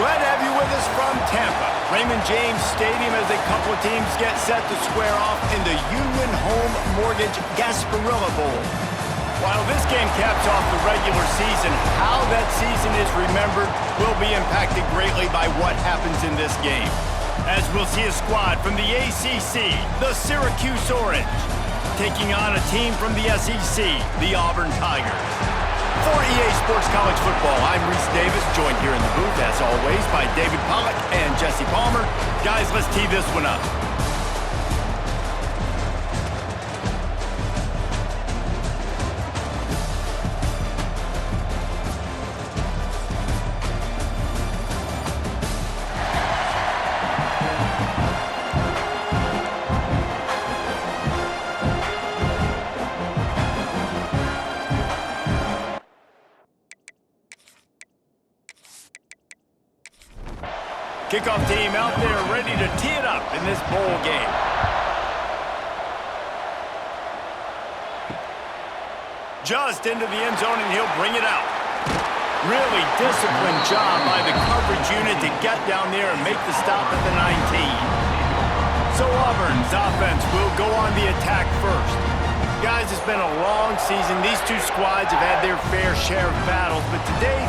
Glad to have you with us from Tampa. Raymond James Stadium as a couple of teams get set to square off in the Union Home Mortgage Gasparilla Bowl. While this game caps off the regular season, how that season is remembered will be impacted greatly by what happens in this game. As we'll see a squad from the ACC, the Syracuse Orange, taking on a team from the SEC, the Auburn Tigers. For EA Sports College Football, I'm Reese Davis, joined here in the booth, as always, by David Pollack and Jesse Palmer. Guys, let's tee this one up. Kickoff team out there ready to tee it up in this bowl game. Just into the end zone, and he'll bring it out. Really disciplined job by the coverage unit to get down there and make the stop at the 19. So Auburn's offense will go on the attack first. Guys, it's been a long season. These two squads have had their fair share of battles, but today,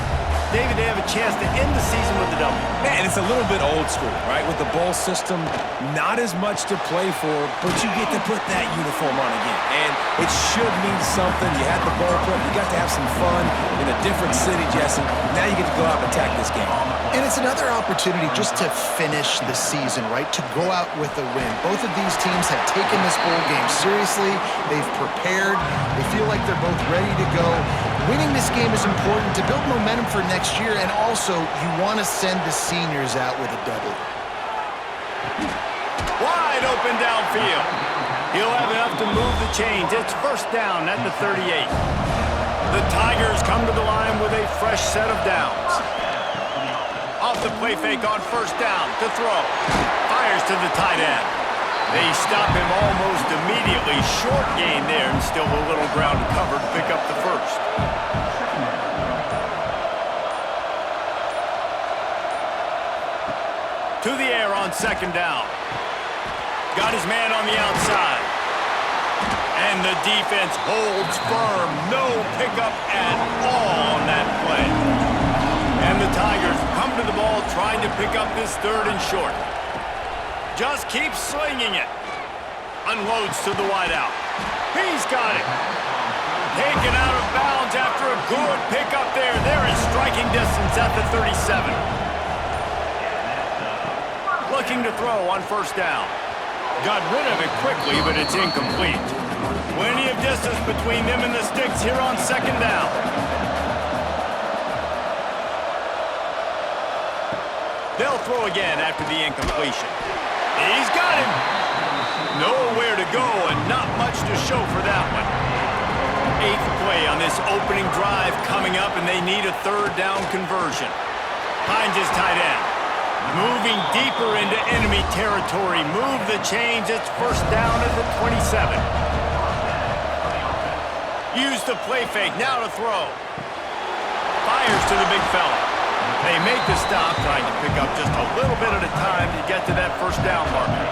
David, they have a chance to end the season with a W. Man, it's a little bit old school, right? With the bowl system, not as much to play for, but you get to put that uniform on again. And it should mean something. You had the bowl prep. You got to have some fun in a different city, Jesse. Now you get to go out and attack this game. And it's another opportunity just to finish the season, right? To go out with a win. Both of these teams have taken this bowl game seriously. They've prepared. They feel like they're both ready to go. Winning this game is important to build momentum for next year, and also you want to send the seniors out with a W. Wide open downfield. He'll have enough to move the chains. It's first down at the 38. The Tigers come to the line with a fresh set of downs. Off the play fake on first down to throw. Fires to the tight end. They stop him almost immediately. Short gain there, and still a little ground to cover to pick up the first. To the air on second down. Got his man on the outside. And the defense holds firm. No pickup at all on that play. And the Tigers come to the ball trying to pick up this third and short. Just keeps slinging it. Unloads to the wideout. He's got it. Taken out of bounds after a good pickup there. They're in striking distance at the 37. Looking to throw on first down. Got rid of it quickly, but it's incomplete. Plenty of distance between them and the sticks here on second down. They'll throw again after the incompletion. He's got him. Nowhere to go and not much to show for that one. Eighth play on this opening drive coming up, and they need a third down conversion. Finds his tight end. Moving deeper into enemy territory. Move the chains. It's first down at the 27. Use the play fake. Now to throw. Fires to the big fella. They make the stop, trying to pick up just a little bit at a time to get to that first down marker.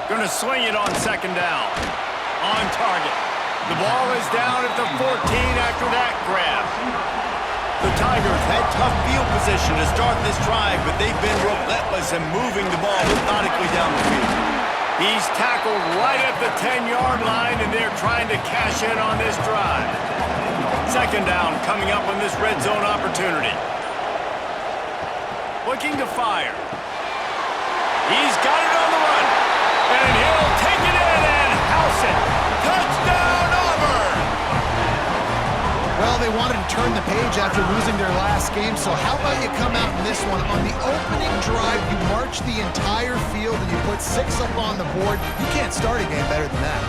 Going to swing it on second down. On target. The ball is down at the 14 after that grab. The Tigers had tough field position to start this drive, but they've been relentless in moving the ball methodically down the field. He's tackled right at the 10-yard line, and they're trying to cash in on this drive. Second down coming up on this red zone opportunity. Looking to fire. He's got it on the run. And he'll take it in and house it. Touchdown, Auburn! Well, they wanted to turn the page after losing their last game, so how about you come out in this one? On the opening drive, you march the entire field and you put 6 up on the board. You can't start a game better than that.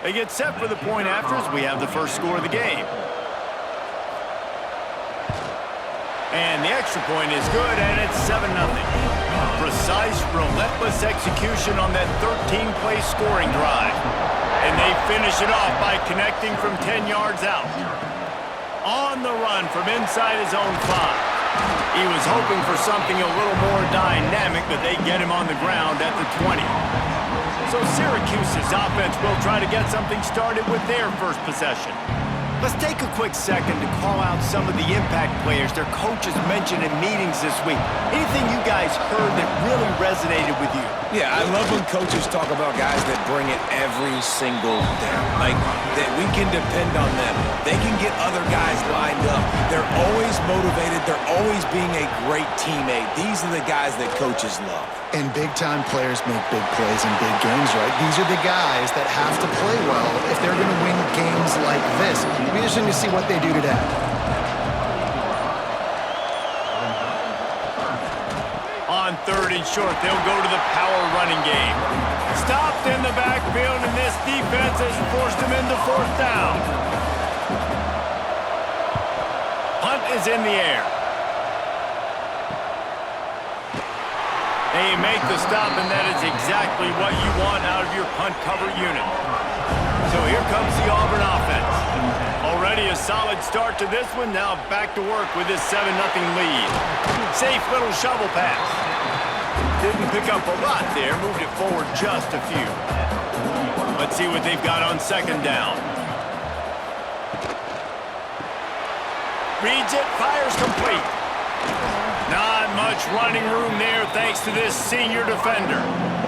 They get set for the point after as we have the first score of the game. And the extra point is good, and it's 7-0. Precise, relentless execution on that 13-play scoring drive. And they finish it off by connecting from 10 yards out. On the run from inside his own 5. He was hoping for something a little more dynamic, but they get him on the ground at the 20. So Syracuse's offense will try to get something started with their first possession. Let's take a quick second to call out some of the impact players their coaches mentioned in meetings this week. Anything you guys heard that really resonated with you? Yeah, I love when coaches talk about guys that bring it every single down. Like, that we can depend on them. They can get other guys lined up. They're always motivated. They're always being a great teammate. These are the guys that coaches love. And big-time players make big plays in big games, right? These are the guys that have to play well if they're going to win games like this. It'll be interesting to see what they do today. On 3rd and short, they'll go to the power running game. Stopped in the backfield, and this defense has forced him into 4th down. Punt is in the air. They make the stop, and that is exactly what you want out of your punt cover unit. So here comes the Auburn offense. Already a solid start to this one. Now back to work with this 7-0 lead. Safe little shovel pass. Didn't pick up a lot there. Moved it forward just a few. Let's see what they've got on 2nd down. Reads it, fires complete. Not much running room there thanks to this senior defender.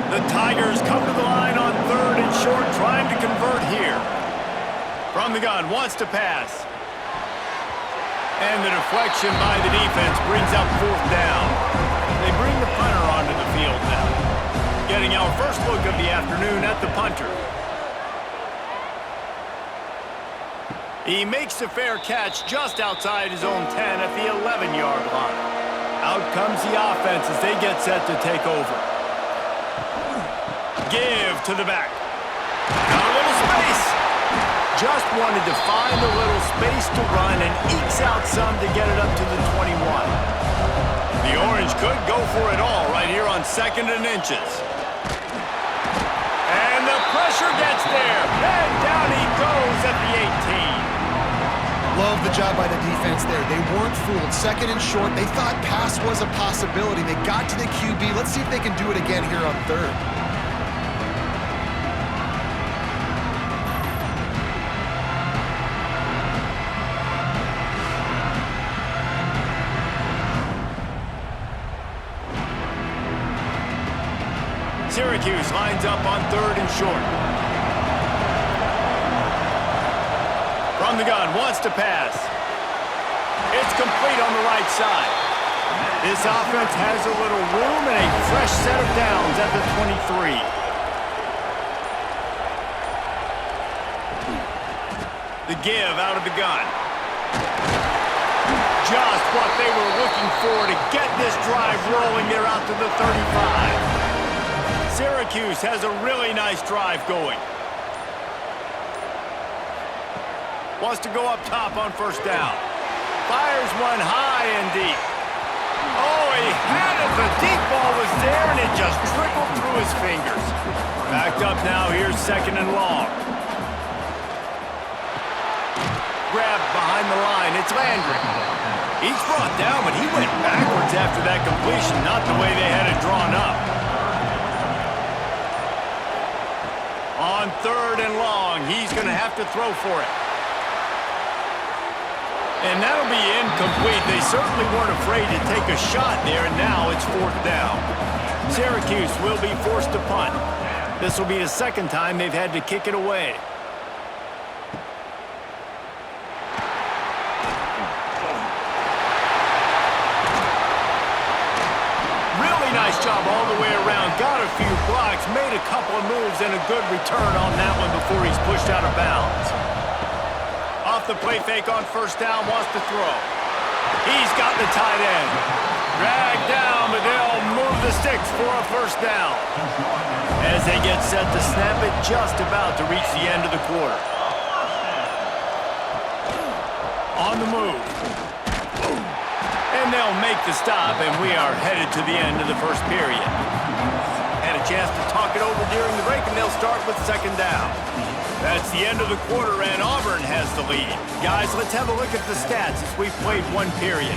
The Tigers come to the line on 3rd and short, trying to convert here. From the gun, wants to pass. And the deflection by the defense brings up 4th down. They bring the punter onto the field now. Getting our first look of the afternoon at the punter. He makes the fair catch just outside his own 10 at the 11-yard line. Out comes the offense as they get set to take over. Give to the back. Got a little space. Just wanted to find a little space to run and ekes out some to get it up to the 21. The Orange could go for it all right here on 2nd and inches. And the pressure gets there. And down he goes at the 18. Love the job by the defense there. They weren't fooled. 2nd and short, they thought pass was a possibility. They got to the QB. Let's see if they can do it again here on 3rd. Syracuse lines up on 3rd and short. From the gun, wants to pass. It's complete on the right side. This offense has a little room and a fresh set of downs at the 23. The give out of the gun. Just what they were looking for to get this drive rolling. They're out to the 35. Syracuse has a really nice drive going. Wants to go up top on 1st down. Fires one high and deep. Oh, he had it. The deep ball was there, and it just trickled through his fingers. Backed up now. Here's 2nd and long. Grabbed behind the line. It's Landry. He's brought down, but he went backwards after that completion, not the way they had it drawn up. On 3rd and long, he's going to have to throw for it. And that'll be incomplete. They certainly weren't afraid to take a shot there, and now it's 4th down. Syracuse will be forced to punt. This will be the 2nd time they've had to kick it away. Really nice job all the way around. Got a few blocks, made a couple of moves, and a good return on that one before he's pushed out of bounds. Off the play fake on 1st down, wants to throw. He's got the tight end. Dragged down, but they'll move the sticks for a 1st down. As they get set to snap it, just about to reach the end of the quarter. On the move. And And they'll make the stop, and we are headed to the end of the first period. Had a chance to talk it over during the break, and they'll start with second down. That's the end of the quarter, and Auburn has the lead. Guys, let's have a look at the stats as we've played one period.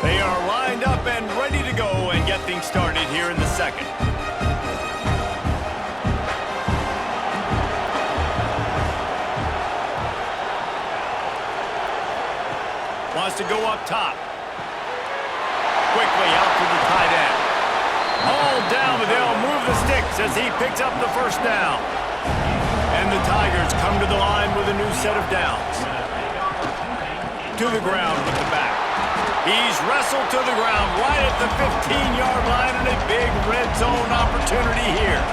They are lined up and ready to go and get things started here in the second. Wants to go up top. Quickly out to the tight end. All down, but they'll move the sticks as he picks up the first down. And the Tigers come to the line with a new set of downs. To the ground with the back. He's wrestled to the ground right at the 15-yard line, and a big red zone opportunity here.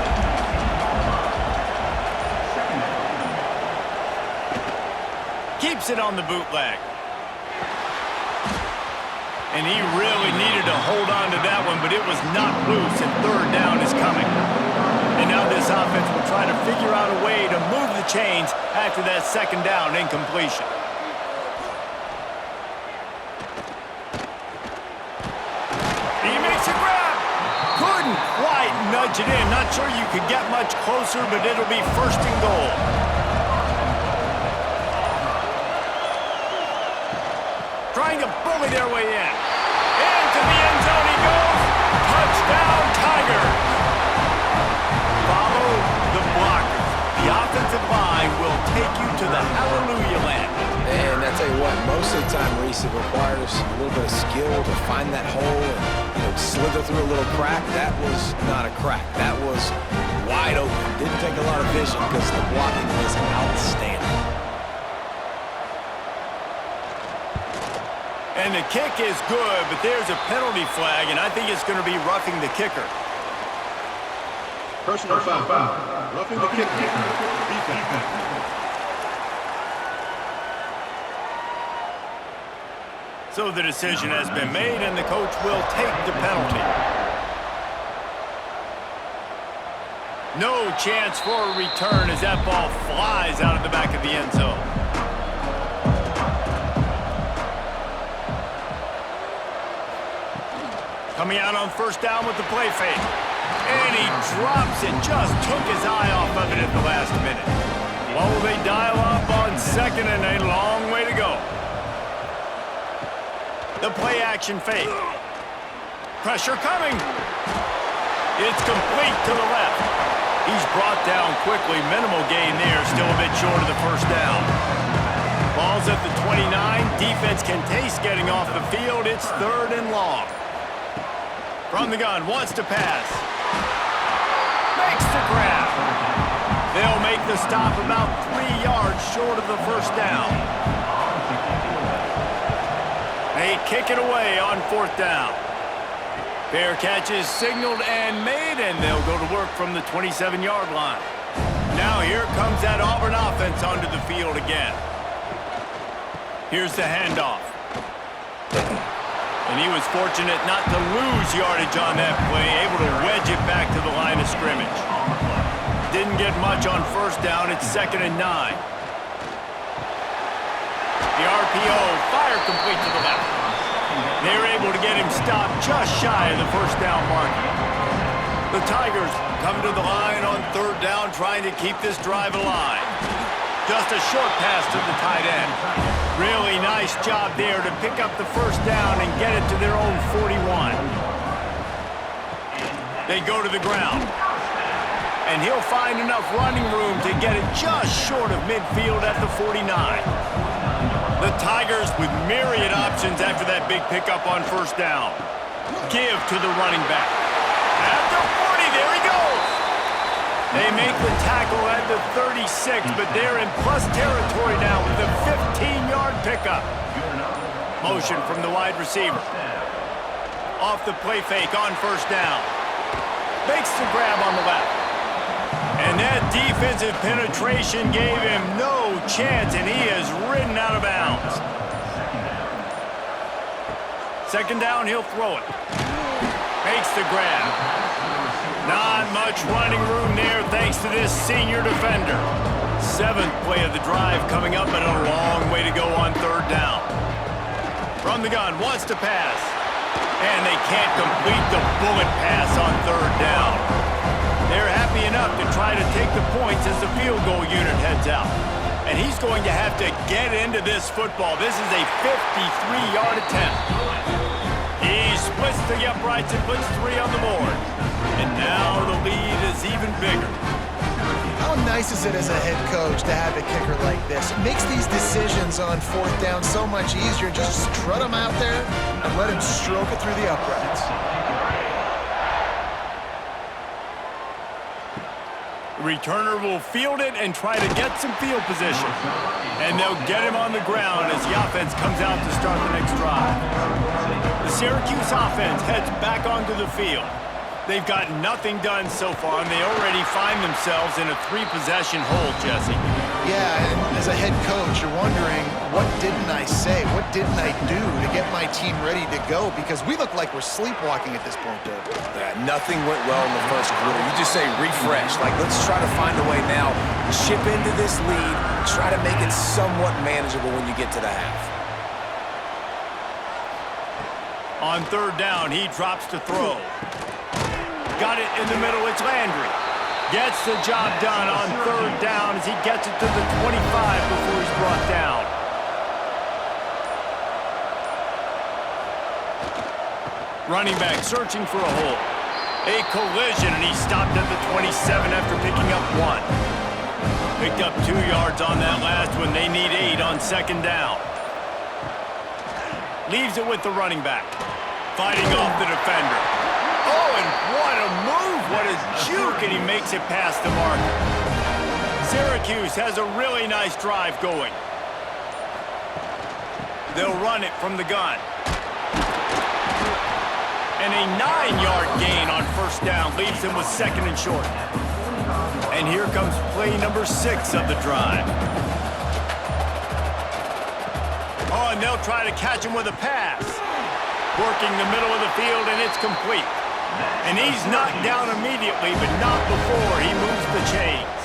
Keeps it on the bootleg. And he really needed to hold on to that one, but it was not loose, and third down is coming. And now this offense will try to figure out a way to move the chains after that second down incompletion. He makes a grab. Couldn't quite nudge it in. Not sure you could get much closer, but it'll be first and goal. Trying to bully their way in. Into the end zone he goes. Touchdown, Tigers. Follow the blockers. The offensive line will take you to the hallelujah land. And I tell you what, most of the time, Reese, it requires a little bit of skill to find that hole and slither through a little crack. That was not a crack. That was wide open. Didn't take a lot of vision because the blocking was outstanding. And the kick is good, but there's a penalty flag, and I think it's going to be roughing the kicker. Personal foul. Roughing the kicker. Defense. So the decision has been made, and the coach will take the penalty. No chance for a return as that ball flies out of the back of the end zone. Coming out on first down with the play fake. And he drops it, just took his eye off of it at the last minute. Well, they dial up on second and a long way to go. The play action fake. Pressure coming. It's complete to the left. He's brought down quickly. Minimal gain there, still a bit short of the first down. Ball's at the 29. Defense can taste getting off the field. It's third and long. From the gun, wants to pass. Makes the grab. They'll make the stop about 3 yards short of the first down. They kick it away on fourth down. Fair catch is signaled and made, and they'll go to work from the 27-yard line. Now here comes that Auburn offense onto the field again. Here's the handoff. And he was fortunate not to lose yardage on that play, able to wedge it back to the line of scrimmage. Didn't get much on first down. It's 2nd and 9. The RPO, fire complete to the left. They were able to get him stopped just shy of the first down mark. The Tigers come to the line on third down, trying to keep this drive alive. Just a short pass to the tight end. Really nice job there to pick up the first down and get it to their own 41. They go to the ground. And he'll find enough running room to get it just short of midfield at the 49. The Tigers with myriad options after that big pickup on first down. Give to the running back. At the 40, there he goes. They make the tackle at the 36, but they're in plus territory now with a 15-yard pickup. Motion from the wide receiver. Off the play fake on first down. Makes the grab on the left. And that defensive penetration gave him no chance, and he is ridden out of bounds. Second down, he'll throw it. Makes the grab. Not much running room there thanks to this senior defender. 7th play of the drive coming up, and a long way to go on 3rd down. From the gun, wants to pass. And they can't complete the bullet pass on 3rd down. They're happy enough to try to take the points as the field goal unit heads out. And he's going to have to get into this football. This is a 53-yard attempt. He splits the uprights and puts 3 on the board. And now the lead is even bigger. How nice is it as a head coach to have a kicker like this? It makes these decisions on 4th down so much easier. Just strut him out there and let him stroke it through the uprights. The returner will field it and try to get some field position. And they'll get him on the ground as the offense comes out to start the next drive. The Syracuse offense heads back onto the field. They've got nothing done so far, and they already find themselves in a 3-possession hole, Jesse. Yeah, and as a head coach, you're wondering, what didn't I say? What didn't I do to get my team ready to go? Because we look like we're sleepwalking at this point, Dave. Yeah, nothing went well in the first quarter. You just say refresh. Like, let's try to find a way now. Chip into this lead. Try to make it somewhat manageable when you get to the half. On 3rd down, he drops to throw. Got it in the middle, it's Landry. Gets the job done on 3rd down as he gets it to the 25 before he's brought down. Running back searching for a hole. A collision, and he stopped at the 27 after picking up 1. Picked up 2 yards on that last one. They need 8 on 2nd down. Leaves it with the running back. Fighting off the defender. Oh, and what a move, what a juke, and he makes it past the marker. Syracuse has a really nice drive going. They'll run it from the gun. And a 9-yard gain on 1st down leaves them with 2nd and short. And here comes play number 6 of the drive. Oh, and they'll try to catch him with a pass. Working the middle of the field, and it's complete. And he's knocked down immediately, but not before he moves the chains.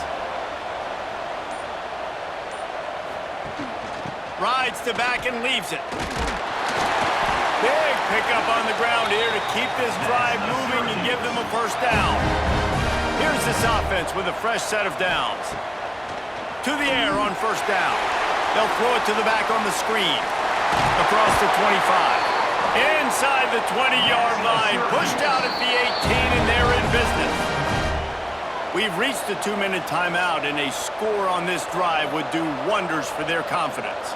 Rides the back and leaves it. Big pickup on the ground here to keep this drive moving and give them a 1st down. Here's this offense with a fresh set of downs. To the air on 1st down. They'll throw it to the back on the screen. Across the 25. Inside the 20-yard line, pushed out at the 18, and they're in business. We've reached the 2-minute timeout, and a score on this drive would do wonders for their confidence.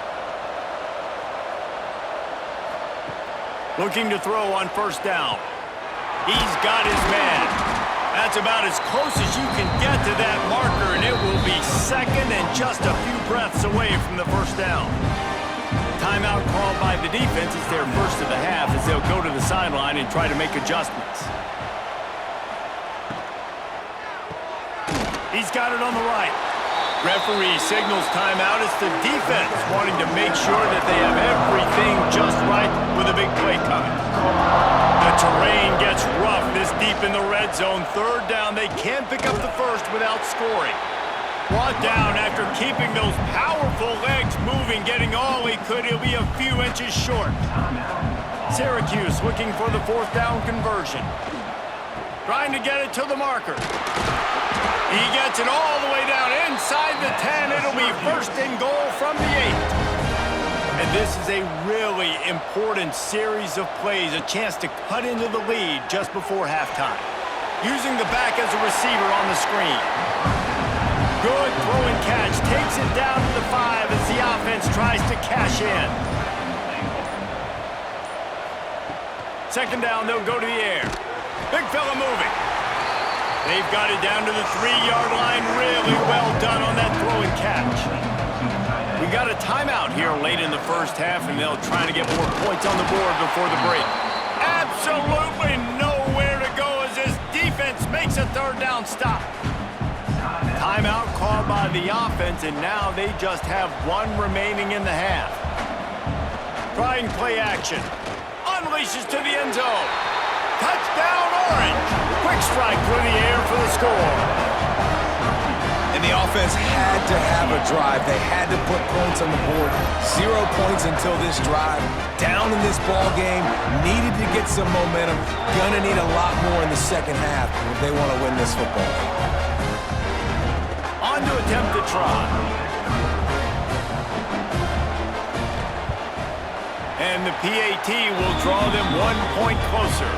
Looking to throw on 1st down. He's got his man. That's about as close as you can get to that marker, and it will be 2nd and just a few breaths away from the 1st down. Timeout called by the defense. It's their first of the half as they'll go to the sideline and try to make adjustments. He's got it on the right. Referee signals timeout. It's the defense wanting to make sure that they have everything just right with a big play coming. The terrain gets rough this deep in the red zone. 3rd down. They can't pick up the 1st without scoring. Brought down after keeping those powerful legs moving, getting all he could. He'll be a few inches short. Syracuse looking for the 4th down conversion. Trying to get it to the marker. He gets it all the way down inside the 10. It'll be 1st and goal from the 8. And this is a really important series of plays, a chance to cut into the lead just before halftime. Using the back as a receiver on the screen. Good throw and catch. Takes it down to the 5 as the offense tries to cash in. 2nd down, they'll go to the air. Big fella moving. They've got it down to the 3-yard line. Really well done on that throw and catch. We got a timeout here late in the 1st half, and they'll try to get more points on the board before the break. Absolutely nowhere to go as this defense makes a 3rd down stop. Timeout called by the offense, and now they just have 1 remaining in the half. Trying play action. Unleashes to the end zone. Touchdown, Orange. Quick strike through the air for the score. And the offense had to have a drive. They had to put points on the board. 0 points until this drive. Down in this ball game. Needed to get some momentum. Gonna need a lot more in the second half if they want to win this football game. On to attempt to try. And the PAT will draw them 1 point closer.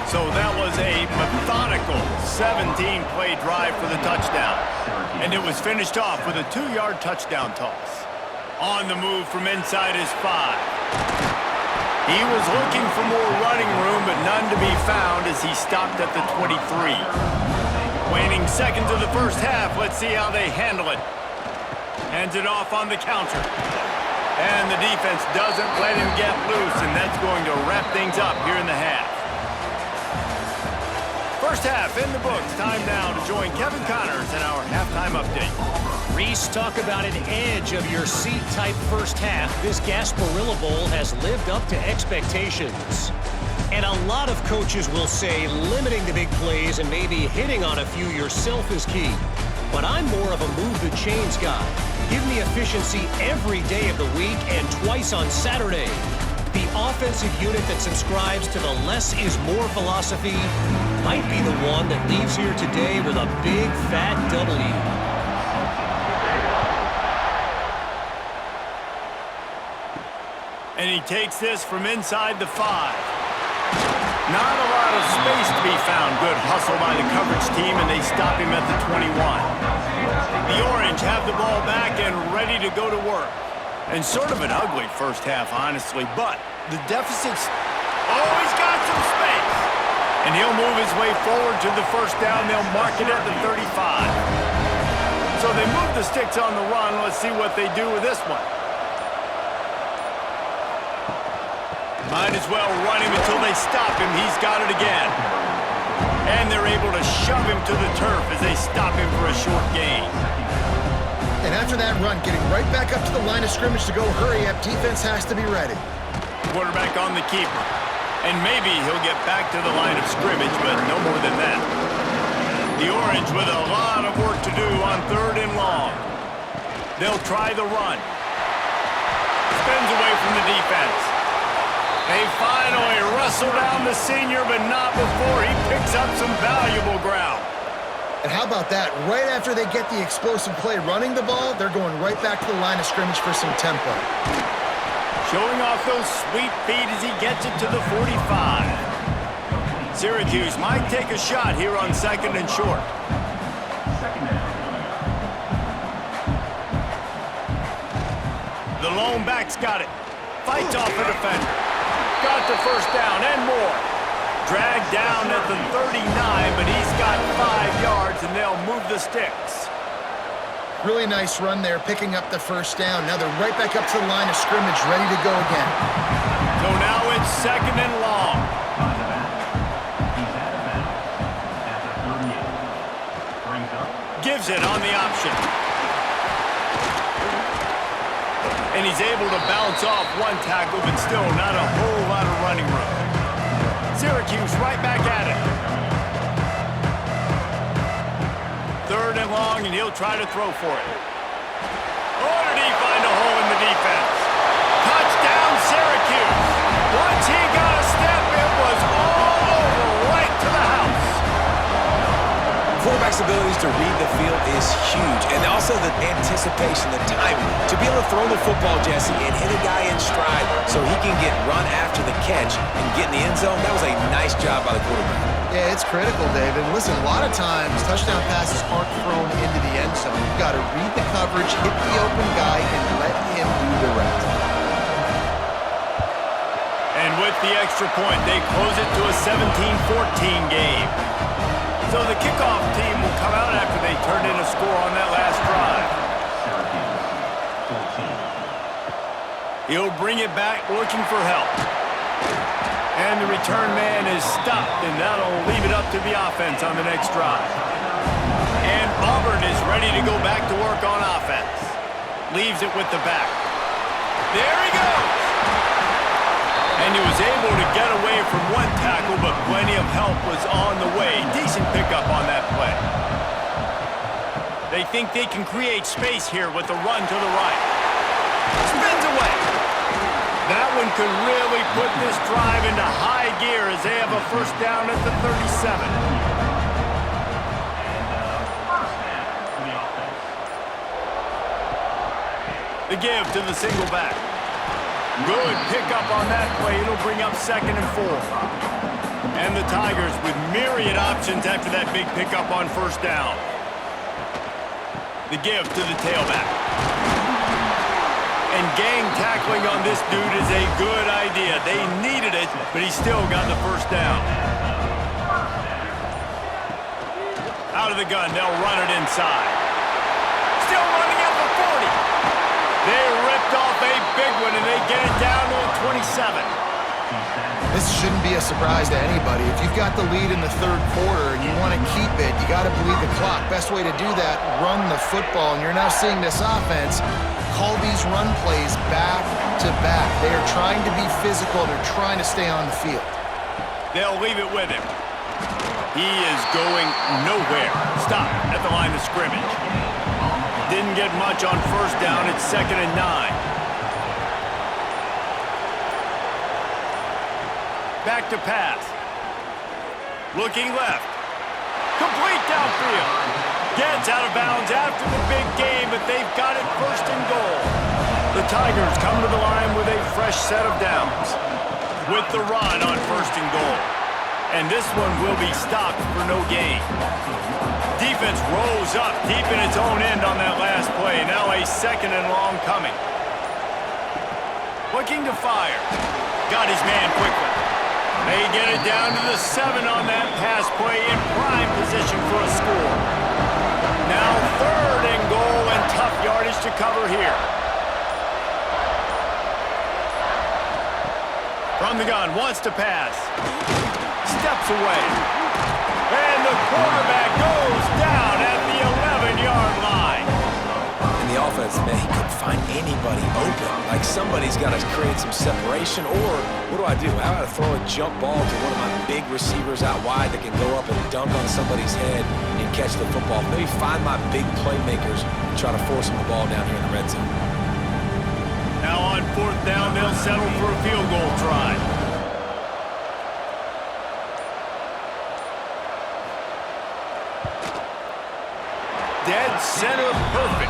So that was a methodical 17-play drive for the touchdown. And it was finished off with a 2-yard touchdown toss. On the move from inside his 5. He was looking for more running room, but none to be found as he stopped at the 23. Waning seconds of the first half. Let's see how they handle it. Hands it off on the counter. And the defense doesn't let him get loose, and that's going to wrap things up here in the half. First half in the books. Time now to join Kevin Connors in our halftime update. Reese, talk about an edge of your seat type first half. This Gasparilla Bowl has lived up to expectations. And a lot of coaches will say limiting the big plays and maybe hitting on a few yourself is key. But I'm more of a move the chains guy. Give me efficiency every day of the week and twice on Saturday. The offensive unit that subscribes to the less is more philosophy might be the one that leaves here today with a big fat W. And he takes this from inside the 5. Not a lot of space to be found. Good hustle by the coverage team, and they stop him at the 21. The Orange have the ball back and ready to go to work. And sort of an ugly first half, honestly, but the deficit's always got some space. And he'll move his way forward to the first down. They'll mark it at the 35. So they move the sticks on the run. Let's see what they do with this one. Might as well run him until they stop him. He's got it again. And they're able to shove him to the turf as they stop him for a short gain. And after that run, getting right back up to the line of scrimmage to go hurry up, defense has to be ready. Quarterback on the keeper. And maybe he'll get back to the line of scrimmage, but no more than that. The Orange with a lot of work to do on 3rd and long. They'll try the run. Spins away from the defense. They finally wrestle down the senior, but not before he picks up some valuable ground. And how about that? Right after they get the explosive play running the ball, they're going right back to the line of scrimmage for some tempo. Showing off those sweet feet as he gets it to the 45. Syracuse might take a shot here on 2nd and short. The lone back's got it. Fights off a defender. Got the first down and more. Dragged down at the 39, but he's got 5 yards, and they'll move the sticks. Really nice run there, picking up the first down. Now they're right back up to the line of scrimmage, ready to go again. So now it's 2nd and long. Gives it on the option. And he's able to bounce off one tackle, but still not a whole lot of running room. Syracuse right back at it. 3rd and long, and he'll try to throw for it. Oh, did he find a hole in the defense? Touchdown, Syracuse. Once he got a step, it was all over right to the house. Quarterback's abilities to read the field is huge, and also the anticipation, the timing. To be able to throw the football, Jesse, and hit a guy in stride so he can get run after the catch and get in the end zone, that was a nice job by the quarterback. Yeah, it's critical, David. Listen, a lot of times touchdown passes aren't thrown into the end zone. You've got to read the coverage, hit the open guy, and let him do the rest. And with the extra point, they close it to a 17-14 game. So the kickoff team will come out after they turned in a score on that last drive. He'll bring it back looking for help. And the return man is stopped, and that'll leave it up to the offense on the next drive. And Auburn is ready to go back to work on offense. Leaves it with the back. There he goes! And he was able to get away from one tackle, but plenty of help was on the way. Decent pickup on that play. They think they can create space here with the run to the right. Spins away. That one could really put this drive into high gear as they have a first down at the 37. The give to the single back. Good pickup on that play. It'll bring up 2nd and 4. And the Tigers with myriad options after that big pickup on first down. The give to the tailback. And gang tackling on this dude is a good idea. They needed it, but he still got the first down. Out of the gun, they'll run it inside. Still running at the 40. They ripped off a big one, and they get it down to a 27. This shouldn't be a surprise to anybody. If you've got the lead in the third quarter and you want to keep it, you got to bleed the clock. Best way to do that, run the football. And you're now seeing this offense call these run plays back to back. They are trying to be physical. They're trying to stay on the field. They'll leave it with him. He is going nowhere. Stop at the line of scrimmage. Didn't get much on first down. It's 2nd and 9. Back to pass. Looking left. Complete downfield. Gets out of bounds after the big game, but they've got it 1st and goal. The Tigers come to the line with a fresh set of downs. With the run on 1st and goal. And this one will be stopped for no gain. Defense rolls up deep in its own end on that last play. Now a 2nd and long coming. Looking to fire. Got his man quickly. They get it down to the 7 on that pass play in prime position for a score. Now 3rd and goal and tough yardage to cover here. From the gun, wants to pass. Steps away. And the quarterback goes down at the 11-yard line. And the offense, man, he couldn't find anybody open. Like somebody's got to create some separation, or what do I do? I got to throw a jump ball to one of my big receivers out wide that can go up and dunk on somebody's head and catch the football. Maybe find my big playmakers and try to force them the ball down here in the red zone. Now on 4th down, they'll settle for a field goal try. Dead center perfect.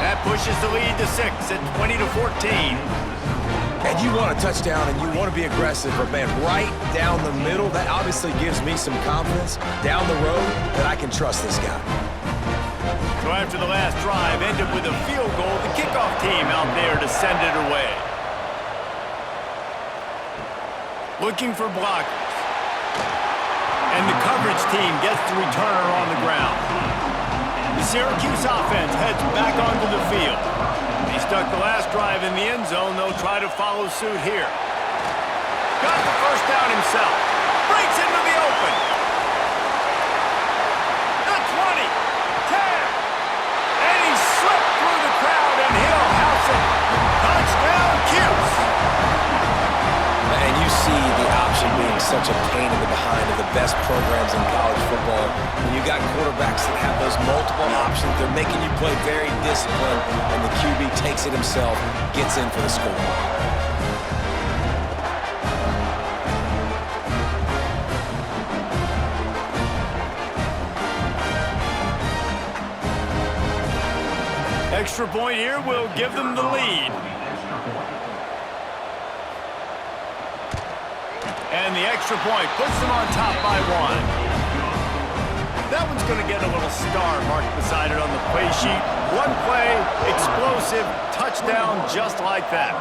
That pushes the lead to 6 at 20-14. And you want a touchdown and you want to be aggressive, but man, right down the middle, that obviously gives me some confidence down the road that I can trust this guy. So after the last drive ended with a field goal, the kickoff team out there to send it away. Looking for blockers. And the coverage team gets the returner on the ground. The Syracuse offense heads back onto the field. They stuck the last drive in the end zone. They'll try to follow suit here. Got the first down himself. Breaks into the open. The 20, 10. And he slipped through the crowd, and he'll house it. Touchdown, Cuse. And you see the option being such a pain in the behind of the best programs in college football. When you got quarterbacks that have those multiple options, they're making you play very disciplined, and the QB takes it himself, gets in for the score. Extra point here will give them the lead. And the extra point puts them on top by 1. That one's going to get a little star marked beside it on the play sheet. One play, explosive, touchdown just like that.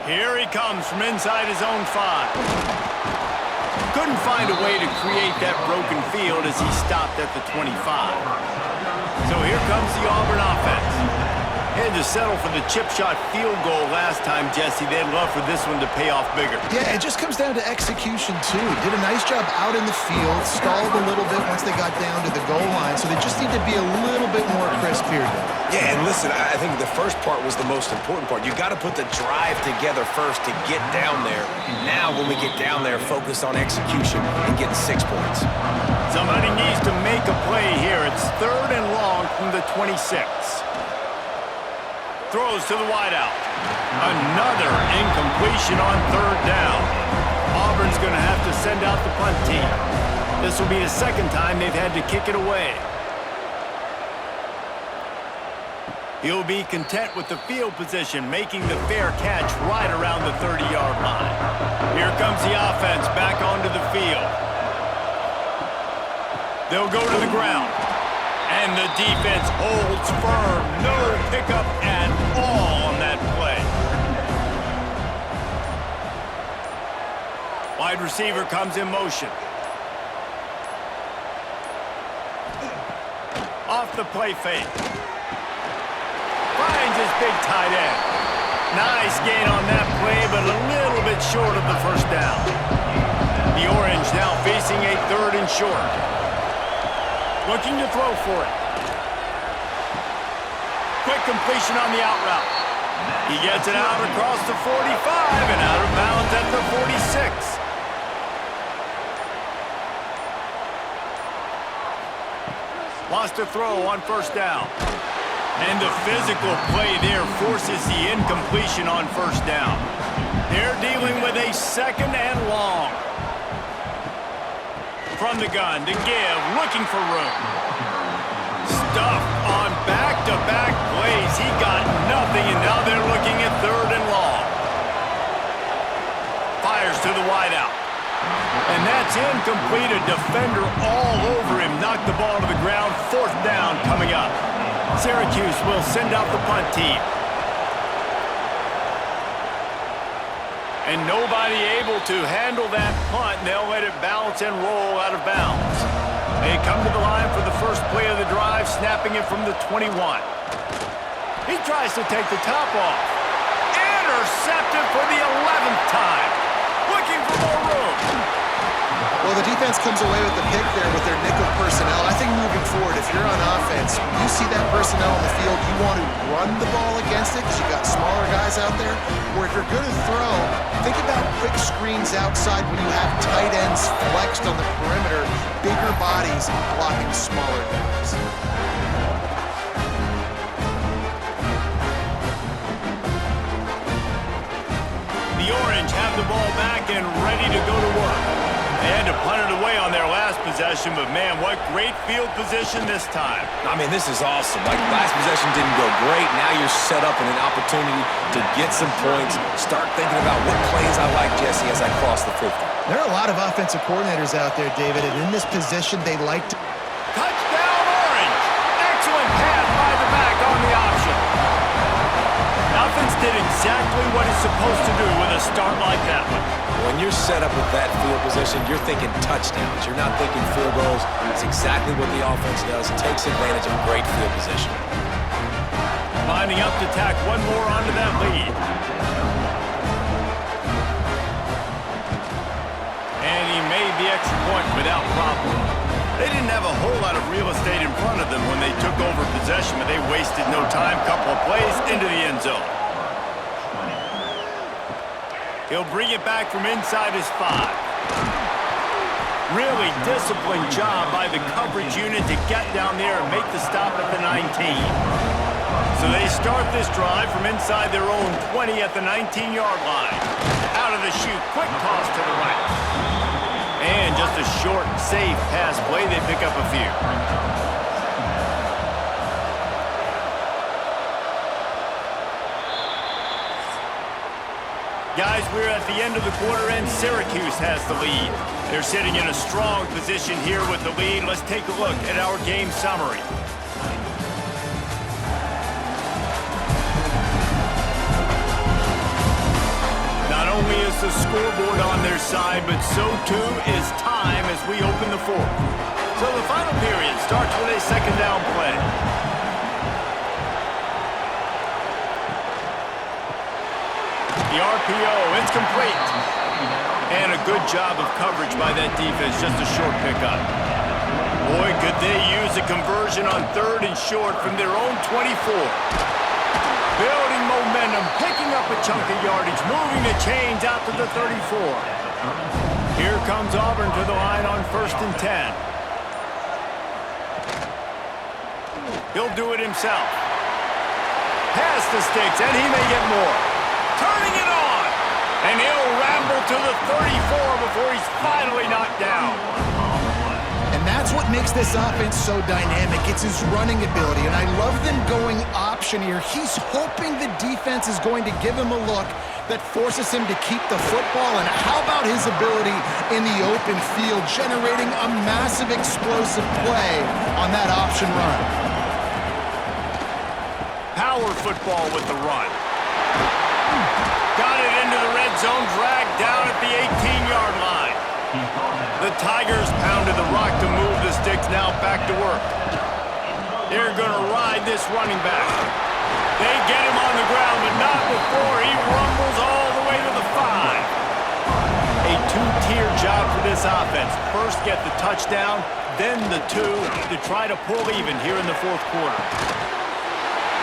Here he comes from inside his own 5. Couldn't find a way to create that broken field as he stopped at the 25. So here comes the Auburn offense. Had to settle for the chip shot field goal last time, Jesse. They'd love for this one to pay off bigger. Yeah, it just comes down to execution, too. Did a nice job out in the field, stalled a little bit once they got down to the goal line, so they just need to be a little bit more crisp here. Yeah, and listen, I think the first part was the most important part. You got to put the drive together first to get down there. Now, when we get down there, focus on execution and getting 6 points. Somebody needs to make a play here. It's 3rd and long from the 26. Throws to the wideout. Another incompletion on 3rd down. Auburn's going to have to send out the punt team. This will be the 2nd time they've had to kick it away. He'll be content with the field position, making the fair catch right around the 30-yard line. Here comes the offense back onto the field. They'll go to the ground. And the defense holds firm. No pickup at all on that play. Wide receiver comes in motion. Off the play fake. Finds his big tight end. Nice gain on that play, but a little bit short of the first down. The Orange now facing a 3rd and short. Looking to throw for it. Quick completion on the out route. He gets it out across the 45 and out of bounds at the 46. Lost to throw on 1st down. And the physical play there forces the incompletion on 1st down. They're dealing with a 2nd and long. From the gun to give, looking for room. Stuffed on back-to-back plays. He got nothing, and now they're looking at 3rd and long. Fires to the wideout. And that's incomplete. A defender all over him. Knocked the ball to the ground. 4th down coming up. Syracuse will send out the punt team. And nobody able to handle that punt. They'll let it bounce and roll out of bounds. They come to the line for the first play of the drive, snapping it from the 21. He tries to take the top off. Intercepted for the 11th time. Looking for more room. Well, the defense comes away with the pick there with their nickel personnel. I think moving forward, if you're on offense, you see that personnel on the field, you want to run the ball against it because you got smaller guys out there. Or if you're going to throw, think about quick screens outside when you have tight ends flexed on the perimeter, bigger bodies blocking smaller guys. The Orange have the ball back and ready to go to work. They had to punt it away on their last possession, but man, what great field position this time. I mean, this is awesome. Like, last possession didn't go great. Now you're set up in an opportunity to get some points. Start thinking about what plays I like, Jesse, as I cross the 50. There are a lot of offensive coordinators out there, David, and in this position, they like to... Touchdown, Orange! Excellent pass by the back on the option. Offense did exactly what it's supposed to do with a start like that one. When you're set up with that field position, you're thinking touchdowns. You're not thinking field goals. It's exactly what the offense does. It takes advantage of great field position. Lining up to tack one more onto that lead. And he made the extra point without problem. They didn't have a whole lot of real estate in front of them when they took over possession, but they wasted no time. Couple of plays into the end zone. He'll bring it back from inside his 5. Really disciplined job by the coverage unit to get down there and make the stop at the 19. So they start this drive from inside their own 20 at the 19-yard line. Out of the chute, quick toss to the right. And just a short, safe pass play, they pick up a few. Guys, we're at the end of the quarter, and Syracuse has the lead. They're sitting in a strong position here with the lead. Let's take a look at our game summary. Not only is the scoreboard on their side, but so too is time as we open the fourth. So the final period starts with a 2nd down play. The RPO, it's complete. And a good job of coverage by that defense, just a short pickup. Boy, could they use a conversion on 3rd and short from their own 24. Building momentum, picking up a chunk of yardage, moving the chains out to the 34. Here comes Auburn to the line on 1st and 10. He'll do it himself. Pass the sticks, and he may get more. Turning it on! And he'll ramble to the 34 before he's finally knocked down. And that's what makes this offense so dynamic. It's his running ability, and I love them going option here. He's hoping the defense is going to give him a look that forces him to keep the football. And how about his ability in the open field, generating a massive explosive play on that option run? Power football with the run. Got it into the red zone, dragged down at the 18-yard line. The Tigers pounded the rock to move the sticks, now back to work. They're going to ride this running back. They get him on the ground, but not before he rumbles all the way to the 5. A two-tier job for this offense. First get the touchdown, then the 2 to try to pull even here in the 4th quarter.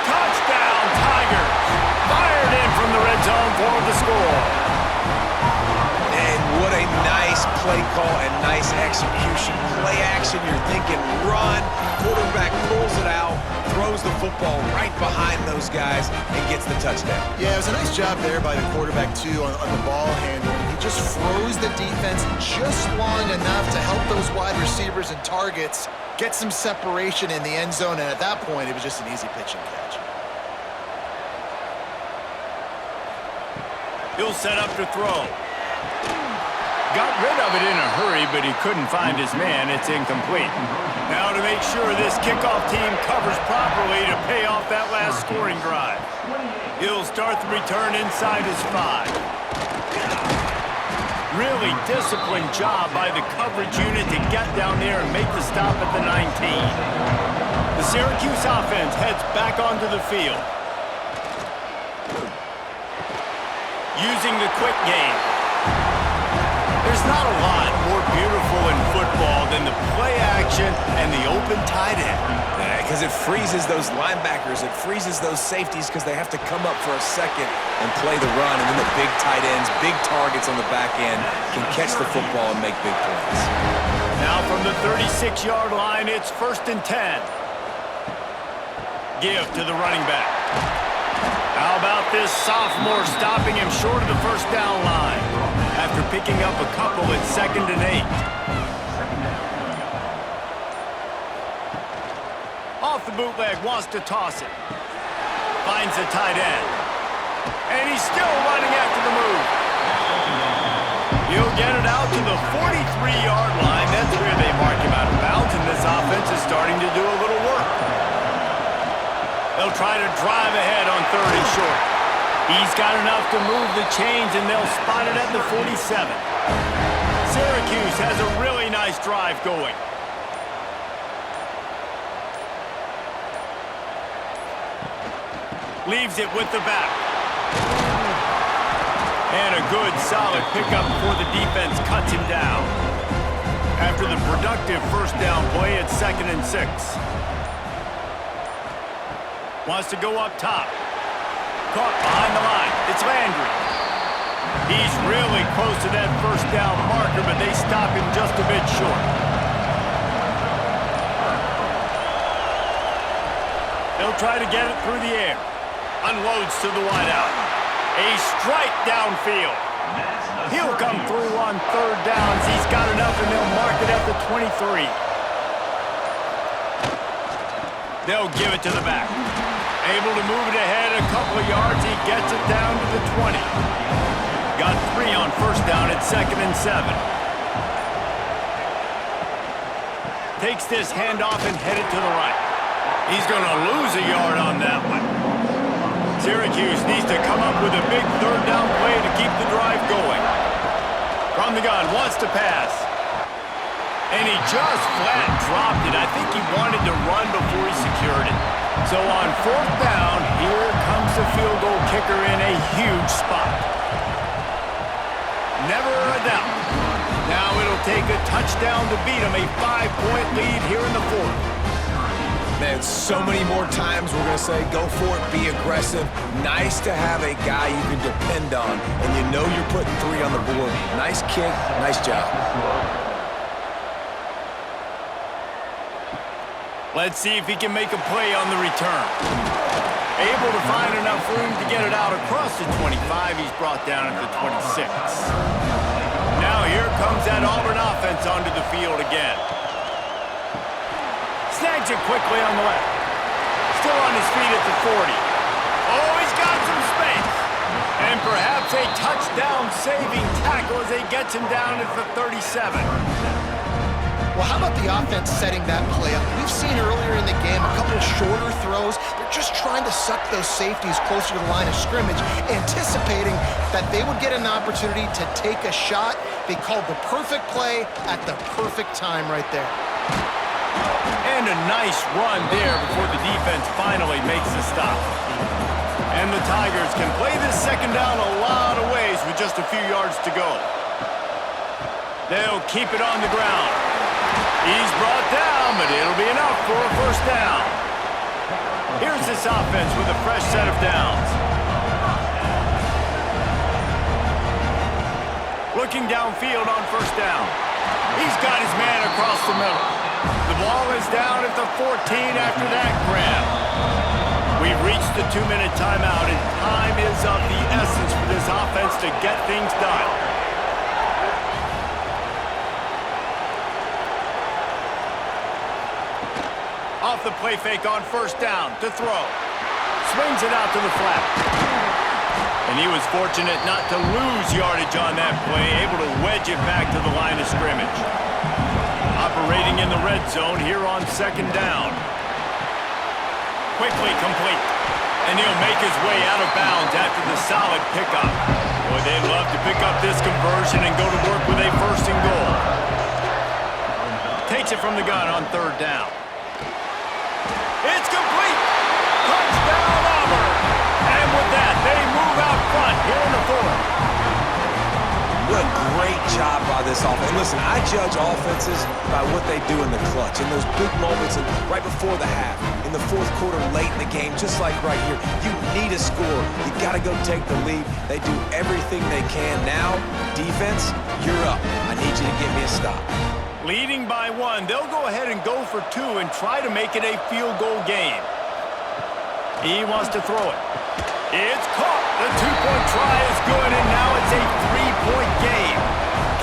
Touchdown, Tigers! Fired in from the red zone for the score. And what a nice play call and nice execution. Play action, you're thinking run. Quarterback pulls it out, throws the football right behind those guys, and gets the touchdown. Yeah, it was a nice job there by the quarterback, too, on the ball handling. He just froze the defense just long enough to help those wide receivers and targets get some separation in the end zone, and at that point, it was just an easy pitch and catch. He'll set up to throw. Got rid of it in a hurry, but he couldn't find his man. It's incomplete. Now to make sure this kickoff team covers properly to pay off that last scoring drive. He'll start the return inside his 5. Really disciplined job by the coverage unit to get down there and make the stop at the 19. The Syracuse offense heads back onto the field. Using the quick game. There's not a lot more beautiful in football than the play action and the open tight end. Because it freezes those linebackers, it freezes those safeties because they have to come up for a second and play the run, and then the big tight ends, big targets on the back end can catch the football and make big plays. Now from the 36-yard line, it's 1st and 10. Give to the running back. How about this sophomore stopping him short of the 1st down line after picking up a couple at 2nd and 8. Off the bootleg, wants to toss it. Finds the tight end. And he's still running after the move. He'll get it out to the 43-yard line. That's where they mark him out of bounds, and this offense is starting to do a little work. They'll try to drive ahead on 3rd and short. He's got enough to move the chains, and they'll spot it at the 47. Syracuse has a really nice drive going. Leaves it with the back. And a good, solid pickup before the defense cuts him down. After the productive 1st down play, it's 2nd and 6. Wants to go up top. Caught behind the line. It's Landry. He's really close to that 1st down marker, but they stop him just a bit short. They'll try to get it through the air. Unloads to the wideout. A strike downfield. He'll come through on 3rd downs. He's got enough, and they'll mark it at the 23. They'll give it to the back. Able to move it ahead a couple of yards. He gets it down to the 20. Got 3 on 1st down at 2nd and 7. Takes this handoff and headed to the right. He's going to lose a yard on that one. Syracuse needs to come up with a big 3rd down play to keep the drive going. From the gun, wants to pass. And he just flat dropped it. I think he wanted to run before he secured it. So on 4th down, here comes the field goal kicker in a huge spot. Never a doubt. Now it'll take a touchdown to beat them. A 5-point lead here in the fourth. Man, so many more times we're going to say, go for it, be aggressive. Nice to have a guy you can depend on, and you know you're putting 3 on the board. Nice kick, nice job. Let's see if he can make a play on the return. Able to find enough room to get it out across the 25. He's brought down at the 26. Now here comes that Auburn offense onto the field again. Snags it quickly on the left. Still on his feet at the 40. Oh, he's got some space. And perhaps a touchdown-saving tackle as he gets him down at the 37. Well, how about the offense setting that play up? We've seen earlier in the game a couple shorter throws. They're just trying to suck those safeties closer to the line of scrimmage, anticipating that they would get an opportunity to take a shot. They called the perfect play at the perfect time right there. And a nice run there before the defense finally makes the stop. And the Tigers can play this second down a lot of ways with just a few yards to go. They'll keep it on the ground. He's brought down, but it'll be enough for a first down. Here's this offense with a fresh set of downs. Looking downfield on first down. He's got his man across the middle. The ball is down at the 14 after that grab. We've reached the 2-minute timeout, and time is of the essence for this offense to get things done. Off the play fake on first down to throw. Swings it out to the flat. And he was fortunate not to lose yardage on that play, able to wedge it back to the line of scrimmage. Operating in the red zone here on second down. Quickly complete. And he'll make his way out of bounds after the solid pickup. Boy, they'd love to pick up this conversion and go to work with a first and goal. Takes it from the gun on third down. It's complete! Touchdown, Auburn! And with that, they move out front here in the fourth. What a great job by this offense. And listen, I judge offenses by what they do in the clutch, in those big moments and right before the half, in the fourth quarter, late in the game, just like right here. You need a score. You got to go take the lead. They do everything they can. Now, defense, you're up. I need you to give me a stop. Leading by 1, they'll go ahead and go for 2 and try to make it a field goal game. He wants to throw it. It's caught. The 2-point try is good, and now it's a 3-point game.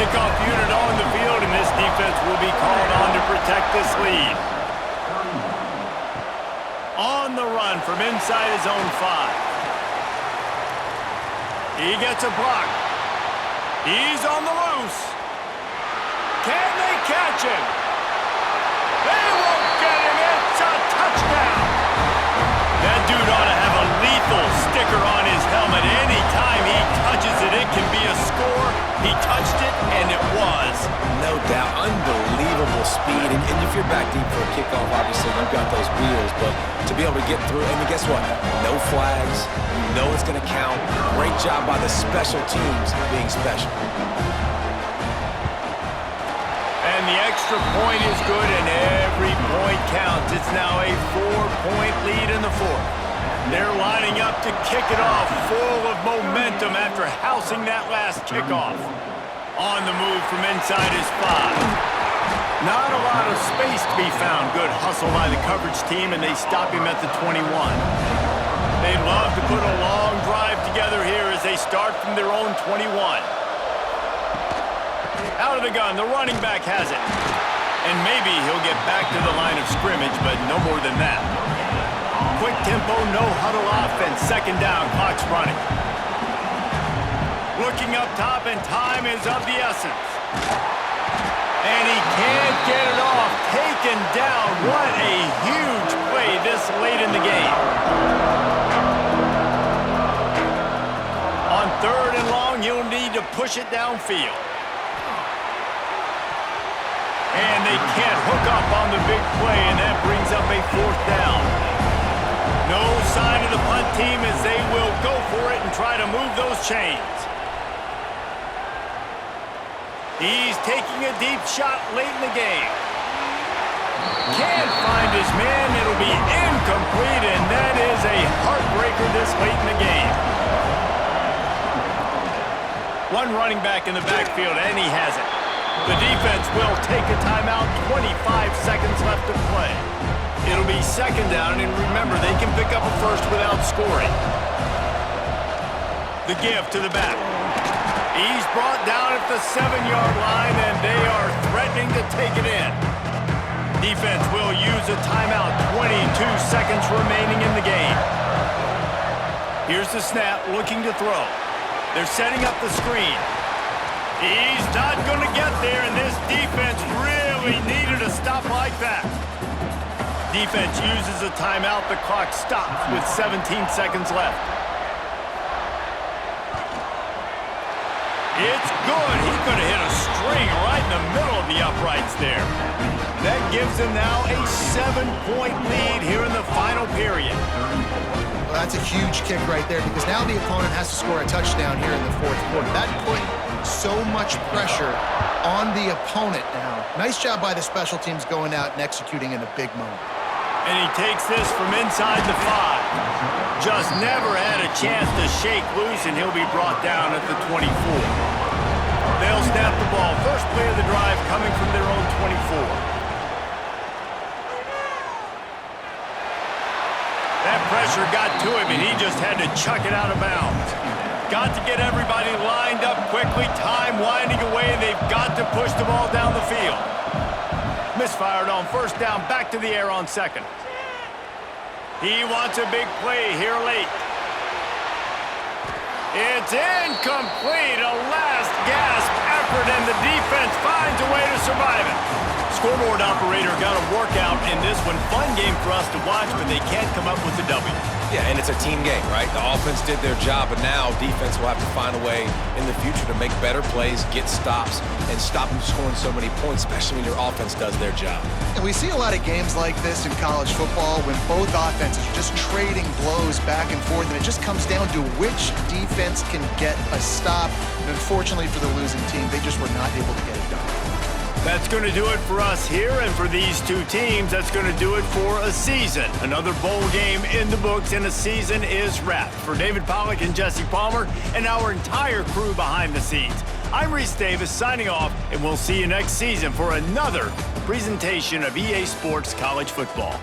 Kickoff unit on the field, and this defense will be called on to protect this lead. On the run from inside his own 5. He gets a block. He's on the loose. Can they catch him? They won't get him. It's a touchdown. That dude ought to have a lethal sticker on his helmet. Anytime he touches it, it can be a score. He touched it, and it was. No doubt. Unbelievable speed. And if you're back deep for a kickoff, obviously, you've got those wheels. But to be able to get through, and guess what? No flags. You know it's going to count. Great job by the special teams being special. And the extra point is good, and every point counts. It's now a 4-point lead in the fourth. They're lining up to kick it off, full of momentum after housing that last kickoff. On the move from inside his 5. Not a lot of space to be found. Good hustle by the coverage team, and they stop him at the 21. They'd love to put a long drive together here as they start from their own 21. Out of the gun, the running back has it. And maybe he'll get back to the line of scrimmage, but no more than that. Quick tempo, no huddle offense. Second down, clock's running. Looking up top, and time is of the essence. And he can't get it off. Taken down. What a huge play this late in the game. On third and long, you'll need to push it downfield. And they can't hook up on the big play, and that brings up a fourth down. No sign of the punt team as they will go for it and try to move those chains. He's taking a deep shot late in the game. Can't find his man. It'll be incomplete, and that is a heartbreaker this late in the game. One running back in the backfield, and he has it. The defense will take a timeout. 25 seconds left to play. It'll be second down, and remember, they can pick up a first without scoring. The give to the back. He's brought down at the 7-yard line, and they are threatening to take it in. Defense will use a timeout. 22 seconds remaining in the game. Here's the snap, looking to throw. They're setting up the screen. He's not going to get there, and this defense really needed a stop like that. Defense uses a timeout. The clock stops with 17 seconds left. It's good. He could have hit a string right in the middle of the uprights there. That gives them now a 7-point lead here in the final period. Well, that's a huge kick right there because now the opponent has to score a touchdown here in the fourth quarter. That put so much pressure on the opponent now. Nice job by the special teams going out and executing in a big moment. And he takes this from inside the 5. Just never had a chance to shake loose, and he'll be brought down at the 24. They'll snap the ball. First play of the drive coming from their own 24. That pressure got to him, and he just had to chuck it out of bounds. Got to get everybody lined up quickly. Time winding away, and they've got to push the ball down the field. Misfired on first down, back to the air on second. He wants a big play here late. It's incomplete, a last gasp effort, and the defense finds a way to survive it. Scoreboard operator got a workout in this one. Fun game for us to watch, but they can't come up with a W. Yeah, and it's a team game, right? The offense did their job, but now defense will have to find a way in the future to make better plays, get stops, and stop them scoring so many points, especially when your offense does their job. And we see a lot of games like this in college football when both offenses are just trading blows back and forth, and it just comes down to which defense can get a stop. And unfortunately for the losing team, they just were not able to get it done. That's going to do it for us here, and for these two teams, that's going to do it for a season. Another bowl game in the books, and a season is wrapped. For David Pollack and Jesse Palmer and our entire crew behind the scenes, I'm Reese Davis signing off, and we'll see you next season for another presentation of EA Sports College Football.